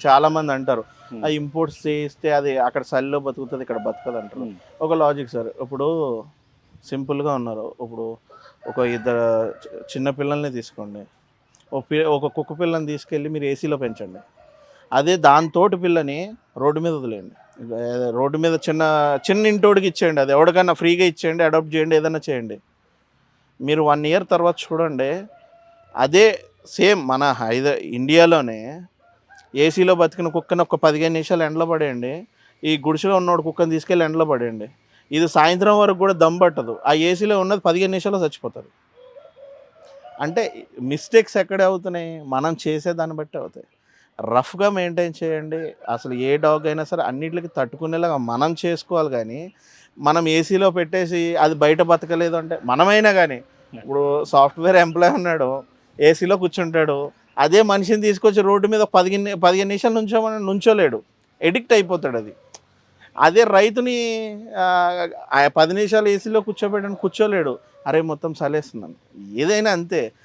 చాలామంది అంటారు హ్మ్. ఆ ఇంపోర్ట్స్ చేస్తే అది అక్కడ చలిలో బతుకుతుంది, ఇక్కడ బతకదు అంటారు. హ్మ్. ఒక లాజిక్ సార్. ఇప్పుడు సింపుల్గా ఉన్నారు. ఇప్పుడు ఒక ఇద్దరు చిన్న పిల్లల్ని తీసుకోండి. ఒక కుక్క పిల్లని తీసుకెళ్ళి మీరు ఏసీలో పెంచండి. అదే దాంతోటి పిల్లని రోడ్డు మీద వదిలేయండి. రోడ్డు మీద చిన్న చిన్న ఇంటోడికి ఇచ్చేయండి, అది ఎవరికైనా ఫ్రీగా ఇచ్చేయండి, అడాప్ట్ చేయండి, ఏదైనా చేయండి. మీరు 1 ఇయర్ తర్వాత చూడండి, అదే సేమ్ మన ఇండియాలోనే ఏసీలో బతికిన కుక్కని ఒక 15 నిమిషాలు ఎండలో పడేయండి, ఈ గుడిసెలో ఉన్నోడు కుక్కని తీసుకెళ్ళి ఎండలో పడేయండి, ఇది సాయంత్రం వరకు కూడా దమ్ పట్టదు. ఆ ఏసీలో ఉన్నది 15 నిమిషాల్లో చచ్చిపోతుంది. అంటే మిస్టేక్స్ ఎక్కడే అవుతున్నాయి, మనం చేసే దాన్ని బట్టి అవుతాయి. రఫ్గా మెయింటైన్ చేయండి. అసలు ఏ డాగ్ అయినా సరే అన్నిటికి తట్టుకునేలాగా మనం చేసుకోవాలి. కానీ మనం ఏసీలో పెట్టేసి అది బయట బతకలేదు అంటే మనమైనా కానీ, ఇప్పుడు సాఫ్ట్వేర్ ఎంప్లాయ్ ఉన్నాడు, ఏసీలో కూర్చుంటాడు, అదే మనిషిని తీసుకొచ్చి రోడ్డు మీద 15 నిమిషాలు నుంచోమని నుంచోలేడు, ఎడిక్ట్ అయిపోతాడు అది. అదే రైతుని ఆ 10 నిమిషాలు ఏసీలో కూర్చోబెట్టని కూర్చోలేడు, అరే మొత్తం చలేస్తున్నాను. ఏదైనా అంతే.